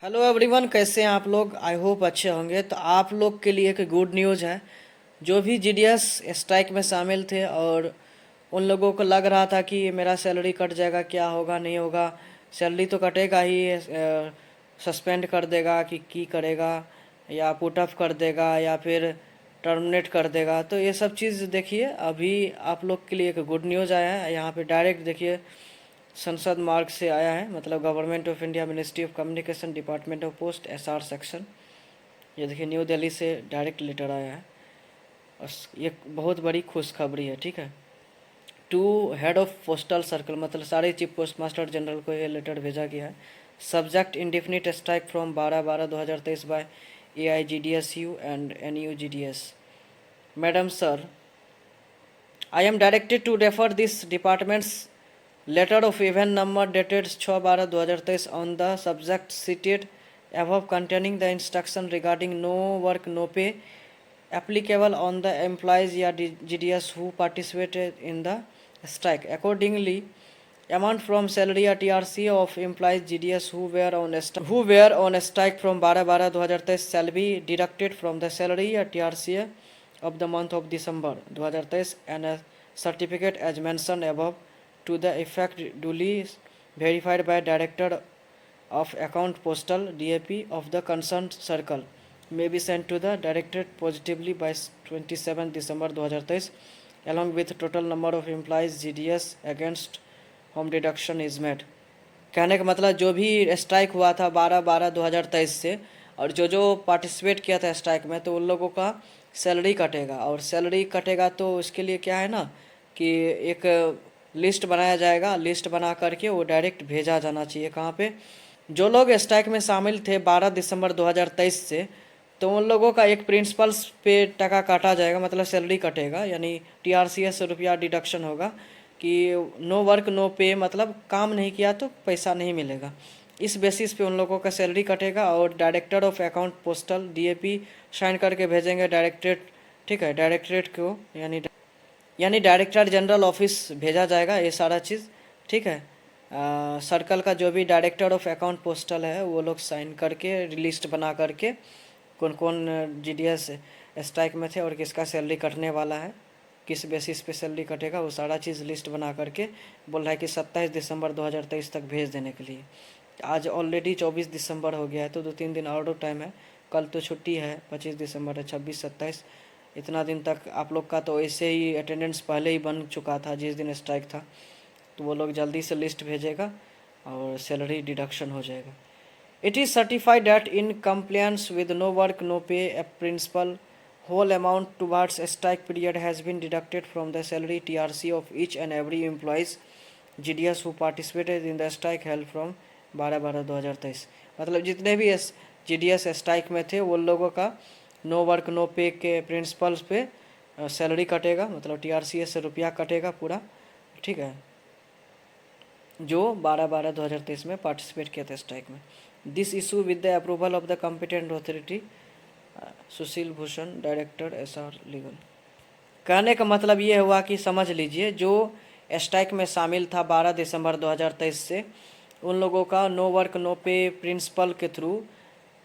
Hello everyone, कैसे हैं आप लोग। आई होप अच्छे होंगे। तो आप लोग के लिए एक गुड न्यूज़ है। जो भी जीडीएस स्ट्राइक में शामिल थे और उन लोगों को लग रहा था कि मेरा सैलरी कट जाएगा, क्या होगा नहीं होगा, सैलरी तो कटेगा ही, सस्पेंड कर देगा कि करेगा, या पुट ऑफ कर देगा, या फिर टर्मिनेट कर देगा। तो ये सब चीज़ देखिए, अभी आप लोग के लिए एक गुड न्यूज़ आया है। यहाँ पे डायरेक्ट देखिए संसद मार्ग से आया है, मतलब government of India, ministry of communication, department of post, SR section. ये देखिए न्यू दिल्ली से डायरेक्ट लेटर आया है और ये बहुत बड़ी खुशखबरी है। ठीक है, to head of postal circle, मतलब सारे चीफ पोस्ट मास्टर जनरल को ये लेटर भेजा गया है। Subject indefinite strike from 12/12/2023 by AIGDSU and NUGDS। Madam sir, I am directed to refer this department's letter of event number dated 6/12/2023 on the subject cited above, containing the instruction regarding no work no pay applicable on the employees या GDS who participated in the strike. Accordingly, amount from salary or TRC of employees GDS who were on strike from 12/12/2023 shall be deducted from the salary or TRC of the month of December 2023, and a certificate as mentioned above to the effect duly verified by Director of Account Postal DAP of the concerned circle may be sent to the Directorate positively by 27 December 2023, along with total number of employees GDS against home deduction is made. कहने का मतलब जो भी strike हुआ था 12/12/2023 से, और जो पार्टिसिपेट किया था स्ट्राइक में, तो उन लोगों का सैलरी कटेगा। और सैलरी कटेगा तो इसके लिए क्या है ना, कि एक लिस्ट बनाया जाएगा। लिस्ट बना करके वो डायरेक्ट भेजा जाना चाहिए कहाँ पे, जो लोग स्ट्राइक में शामिल थे 12 दिसंबर 2023 से, तो उन लोगों का एक प्रिंसिपल्स पे टका काटा जाएगा, मतलब सैलरी कटेगा, यानी TRCS से रुपया डिडक्शन होगा कि नो वर्क नो पे, मतलब काम नहीं किया तो पैसा नहीं मिलेगा। इस बेसिस पे उन लोगों का सैलरी कटेगा। और director of account postal DAP sign करके भेजेंगे डायरेक्टरेट। ठीक है, डायरेक्टरेट को यानी डायरेक्टर जनरल ऑफिस भेजा जाएगा ये सारा चीज़। ठीक है, सर्कल का जो भी डायरेक्टर ऑफ अकाउंट पोस्टल है वो लोग साइन करके लिस्ट बना करके कौन कौन GDS स्ट्राइक में थे और किसका सैलरी कटने वाला है, किस बेसिस पे सैलरी कटेगा, वो सारा चीज़ लिस्ट बना करके बोल रहा है कि 27 दिसंबर 2023 तक भेज देने के लिए। आज ऑलरेडी 24 दिसंबर हो गया है, तो 2-3 दिन और टाइम है। कल तो छुट्टी है, 25 दिसंबर है, 26-27 इतना दिन तक आप लोग का तो ऐसे ही अटेंडेंस पहले ही बन चुका था जिस दिन स्ट्राइक था। तो वो लोग जल्दी से लिस्ट भेजेगा और सैलरी डिडक्शन हो जाएगा। It is certified that in compliance with no work no pay a principal, whole amount towards a strike period has been deducted from the salary TRC of each and every employees GDS who participated in the strike held from 12/12/2023। मतलब जितने भी GDS strike में थे वो लोगों का no work no पे के प्रिंसिपल्स पे सैलरी कटेगा, मतलब TRCS से रुपया कटेगा पूरा। ठीक है, जो 12/12/2023 में पार्टिसिपेट किया था स्ट्राइक में। This issue with the approval of the competent authority, Sushil Bhushan, director SR legal. कहने का मतलब ये हुआ कि समझ लीजिए, जो स्ट्राइक में शामिल था 12 दिसंबर 2023 से, उन लोगों का नो वर्क नो पे प्रिंसिपल के थ्रू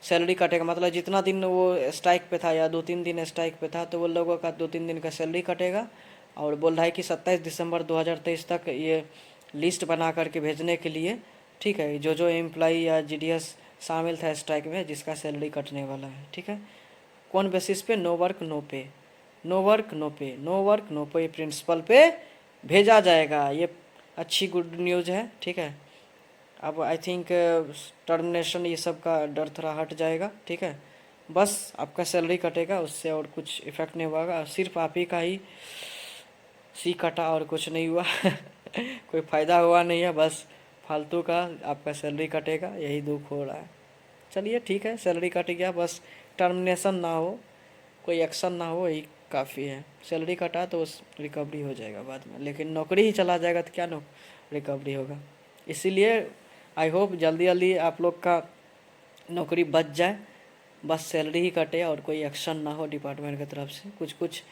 सैलरी कटेगा। मतलब जितना दिन वो स्ट्राइक पे था या 2-3 दिन स्ट्राइक पे था, तो वो लोगों का 2-3 दिन का सैलरी कटेगा। और बोल रहा है कि 27 दिसंबर 2023 तक ये लिस्ट बना करके भेजने के लिए। ठीक है, जो एम्प्लॉई या GDS शामिल था स्ट्राइक में जिसका सैलरी कटने वाला है। ठीक है, कौन बेसिस पे, नो वर्क नो पे, नो वर्क नो पे, नो वर्क नो पे प्रिंसिपल पे भेजा जाएगा। ये अच्छी गुड न्यूज़ है। ठीक है, अब आई थिंक टर्मिनेशन ये सब का डर थोड़ा हट जाएगा। ठीक है, बस आपका सैलरी कटेगा, उससे और कुछ इफेक्ट नहीं होगा। सिर्फ आप ही का ही सी कटा और कुछ नहीं हुआ कोई फ़ायदा हुआ नहीं है, बस फालतू का आपका सैलरी कटेगा, यही दुख हो रहा है। चलिए ठीक है, सैलरी कट गया, बस टर्मिनेशन ना हो, कोई एक्शन ना हो, यही काफ़ी है। सैलरी कटा तो उस रिकवरी हो जाएगा बाद में, लेकिन नौकरी ही चला जाएगा तो क्या रिकवरी होगा। इसीलिए आई होप जल्दी जल्दी आप लोग का नौकरी बच जाए, बस सैलरी ही कटे और कोई एक्शन ना हो डिपार्टमेंट की तरफ से। कुछ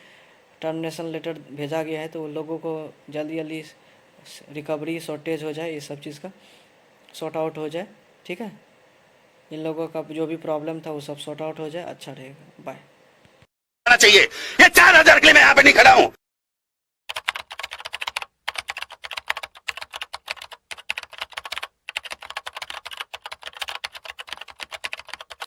टर्मिनेशन लेटर भेजा गया है तो उन लोगों को जल्दी जल्दी रिकवरी शॉर्टेज हो जाए, ये सब चीज़ का सॉर्ट आउट हो जाए। ठीक है, इन लोगों का जो भी प्रॉब्लम था वो सब सॉर्ट आउट हो जाए, अच्छा रहेगा। बाय। चाहिए ये 4,000 के लिए मैं यहाँ पे नहीं खड़ा हूँ।